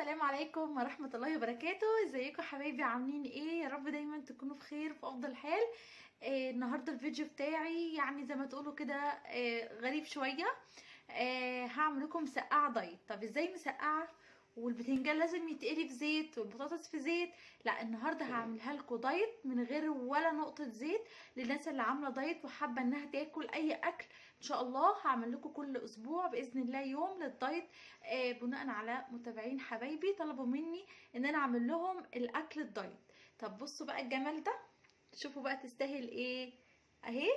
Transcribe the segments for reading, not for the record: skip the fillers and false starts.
السلام عليكم ورحمة الله وبركاته. ازيكم حبايبي؟ عاملين ايه؟ يا رب دايما تكونوا بخير في افضل حال. النهاردة الفيديو بتاعي يعني زي ما تقولوا كده غريب شوية. هعمل لكم مسقعة دايت. طب ازاي مسقعة والبتنجان لازم يتقلي في زيت والبطاطس في زيت؟ لا، النهارده هعملها لكم دايت من غير ولا نقطة زيت، للناس اللي عاملة دايت وحابة انها تاكل اي اكل. ان شاء الله هعمل لكم كل اسبوع باذن الله يوم للدايت، بناء على متابعين حبايبي طلبوا مني ان انا اعمل لهم الاكل الدايت. طب بصوا بقى الجمال ده، شوفوا بقى تستاهل ايه اهي.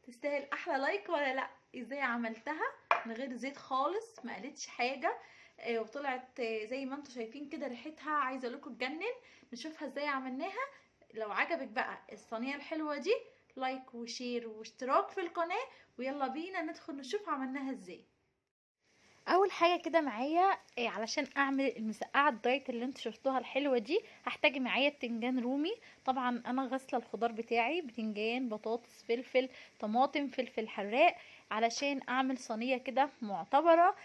تستاهل احلى لايك ولا لا؟ ازاي عملتها من غير زيت خالص، ما قالتش حاجه، وطلعت زي ما انتم شايفين كده، ريحتها عايزه لكم تجنن. نشوفها ازاي عملناها. لو عجبك بقى الصينيه الحلوه دي، لايك وشير واشتراك في القناه، ويلا بينا ندخل نشوف عملناها ازاي. اول حاجه كده معايا علشان اعمل المسقعه الدايت اللي انتوا شفتوها الحلوه دي، هحتاج معايا بتنجان رومي. طبعا انا غاسله الخضار بتاعي، بتنجان، بطاطس، فلفل، طماطم، فلفل حراق، علشان اعمل صينيه كده معتبره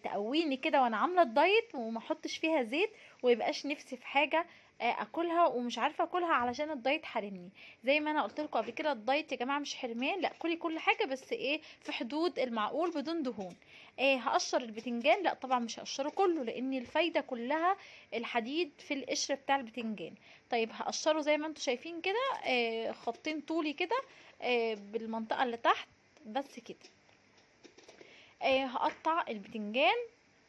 تقويني كده وانا عامله الدايت، وما احطش فيها زيت، ويبقاش نفسي في حاجه اكلها ومش عارفه اكلها علشان الدايت حارمني. زي ما انا قلت لكم قبل كده، الدايت يا جماعه مش حرمان، لا كلي كل حاجه، بس ايه، في حدود المعقول بدون دهون. هقشر البتنجان، لا طبعا مش هقشره كله، لان الفايده كلها الحديد في القشر بتاع البتنجان. طيب هقشره زي ما انتم شايفين كده، خطين طولي كده، بالمنطقه اللي تحت، بس كده. هقطع البتنجان.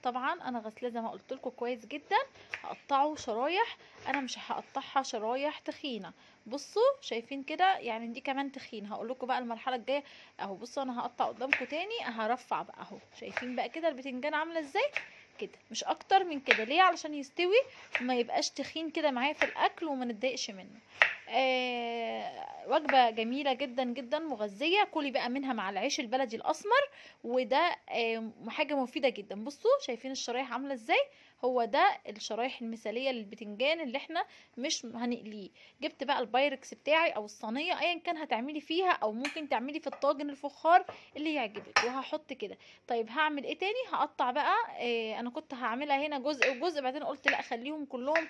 طبعا انا غسلاه زي ما قلت لكم كويس جدا. هقطعه شرايح، انا مش هقطعها شرايح تخينه. بصوا شايفين كده، يعني دي كمان تخين. هقول لكم بقى المرحله الجايه اهو. بصوا انا هقطع قدامكم تاني، هرفع بقى اهو. شايفين بقى كده البتنجان عامله ازاي؟ كده مش اكتر من كده. ليه؟ علشان يستوي وما يبقاش تخين كده معايا في الاكل وما نتضايقش منه. وجبه جميله جدا جدا مغذيه، كلي بقى منها مع العيش البلدي الاسمر، وده حاجه مفيده جدا. بصوا شايفين الشرايح عامله ازاي؟ هو ده الشرايح المثاليه للبتنجان اللي احنا مش هنقليه. جبت بقى البايركس بتاعي او الصينيه ايا كان هتعملي فيها، او ممكن تعملي في الطاجن الفخار اللي يعجبك، وهحط كده. طيب هعمل ايه تاني؟ هقطع بقى. انا كنت هعملها هنا جزء وجزء، بعدين قلت لا خليهم كلهم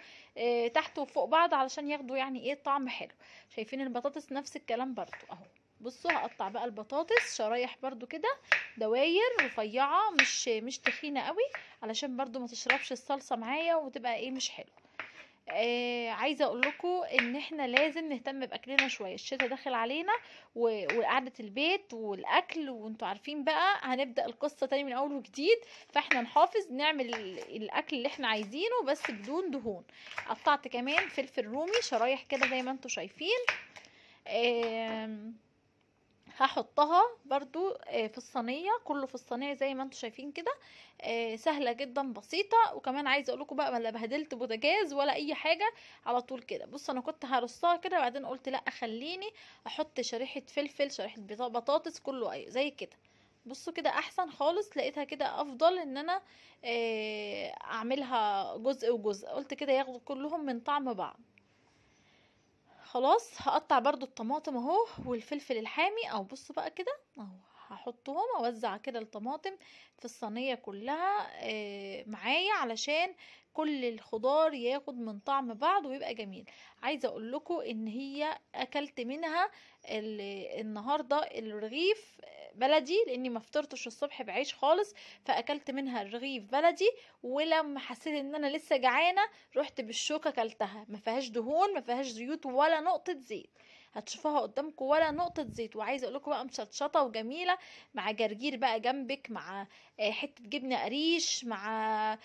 تحت وفوق بعض علشان ياخدوا يعني ايه طعم حلو. شايفين البطاطس نفس الكلام برضو اهو. بصوا هقطع بقى البطاطس شرايح برضو كده، دواير رفيعه، مش تخينه قوي، علشان برضو ما تشربش الصلصه معايا وتبقى ايه مش حلو. عايزه اقول لكم ان احنا لازم نهتم باكلنا شويه. الشتاء داخل علينا وقعده البيت والاكل، وانتوا عارفين بقى هنبدا القصه تاني من اول وجديد. فاحنا نحافظ نعمل الاكل اللي احنا عايزينه بس بدون دهون. قطعت كمان فلفل رومي شرايح كده زي ما انتوا شايفين. هحطها برضو في الصينيه، كله في الصينيه زي ما انتم شايفين كده. سهله جدا بسيطه. وكمان عايزه اقول لكم بقى، لا بهدلت بوتاجاز ولا اي حاجه، على طول كده. بص انا كنت هرصها كده، بعدين قلت لا خليني احط شريحه فلفل، شريحه بطاطس، كله اي زي كده. بصوا كده احسن خالص، لقيتها كده افضل ان انا اعملها جزء وجزء. قلت كده ياخدوا كلهم من طعم بعض. خلاص هقطع برضو الطماطم اهو والفلفل الحامي، او بصوا بقى كده اهو. هحطهم اوزع كده الطماطم في الصينية كلها معايا، علشان كل الخضار ياخد من طعم بعض ويبقى جميل. عايزة اقول لكم ان هي اكلت منها النهاردة الرغيف بلدي، لاني ما فطرتش الصبح بعيش خالص، فاكلت منها الرغيف بلدي. ولما حسيت ان انا لسه جعانة، رحت بالشوكة كلتها. ما فيهاش دهون، ما فيهاش زيوت ولا نقطة زيت. هتشوفوها قدامكم ولا نقطة زيت. وعايزة اقول لكم بقى مشطشطة وجميلة، مع جرجير بقى جنبك، مع حتة جبنة قريش، مع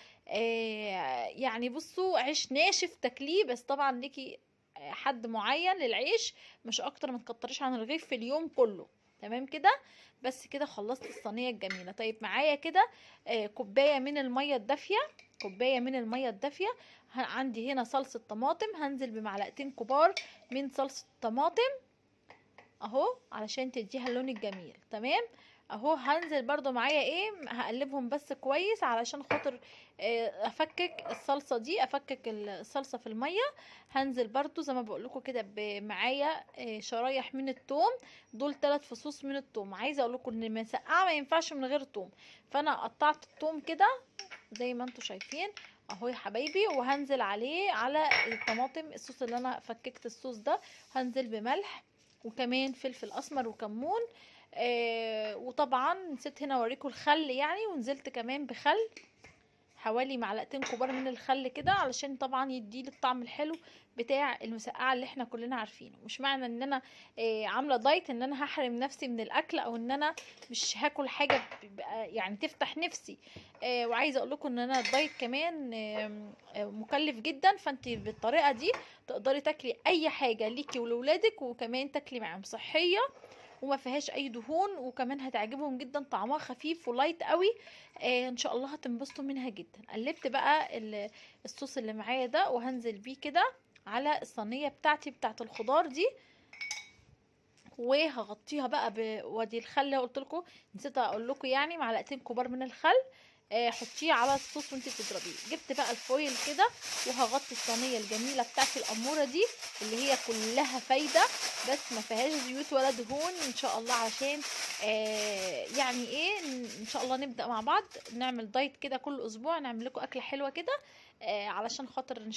يعني بصوا عيش ناشف تاكليه، بس طبعا ليكي حد معين للعيش، مش اكتر. ما تكتريش عن الرغيف في اليوم كله. تمام كده. بس كده خلصت الصينية الجميلة. طيب معايا كده كوباية من المية الدافية. كوباية من المية الدافية. عندي هنا صلصة طماطم، هنزل بمعلقتين كبار من صلصة الطماطم اهو، علشان تديها اللون الجميل. تمام اهو. هنزل برضو معايا ايه، هقلبهم بس كويس علشان خاطر افكك الصلصة دي، افكك الصلصة في المية. هنزل برضو زي ما بقول لكم كده معايا شرايح من الثوم. دول 3 فصوص من الثوم. عايزه اقول لكم ان المسقعه ما ينفعش من غير ثوم، فانا قطعت الثوم كده زي ما انتوا شايفين اهو يا حبايبي. وهنزل عليه على الطماطم الصوص اللي انا فككت الصوص ده، هنزل بملح وكمان فلفل اسمر وكمون. وطبعا نسيت هنا اوريكم الخل يعني، ونزلت كمان بخل حوالي معلقتين كبار من الخل كده، علشان طبعا يديلي الطعم الحلو بتاع المسقعه اللي احنا كلنا عارفينه. مش معنى ان انا عامله دايت ان انا هحرم نفسي من الاكل، او ان انا مش هاكل حاجه يعني تفتح نفسي. وعايزه اقول لكم ان انا الدايت كمان مكلف جدا، فانت بالطريقه دي تقدري تاكلي اي حاجه ليكي ولولادك، وكمان تاكلي معاهم صحيه وما فيهاش اي دهون، وكمان هتعجبهم جدا، طعمها خفيف ولايت قوي. ان شاء الله هتنبسطوا منها جدا. قلبت بقى الصوص اللي معايا ده، وهنزل بيه كده على الصينيه بتاعتي بتاعت الخضار دي، وهغطيها بقى بودي الخل. قلت لكم نسيت اقول لكم يعني معلقتين كبار من الخل، حطيه على الصوص وانت بتضربيه. جبت بقى الفويل كده وهغطي الصينيه الجميله بتاعتي الاموره دي اللي هي كلها فايده، بس ما فيهاش زيوت ولا دهون ان شاء الله، عشان يعني ايه ان شاء الله نبدا مع بعض نعمل دايت كده كل اسبوع، نعمل لكم اكله حلوه كده علشان خاطر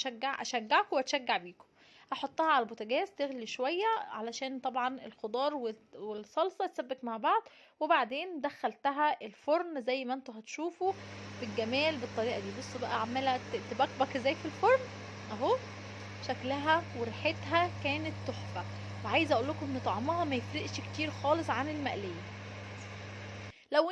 اشجعكم واتشجع بيكم. هحطها على البوتاجاز تغلي شويه علشان طبعا الخضار والصلصه تسبك مع بعض، وبعدين دخلتها الفرن زي ما انتوا هتشوفوا بالجمال بالطريقه دي. بصوا بقى عماله تبكبك ازاي في الفرن اهو، شكلها وريحتها كانت تحفه. وعايزه اقول لكم ان طعمها ما يفرقش كتير خالص عن المقليه. لو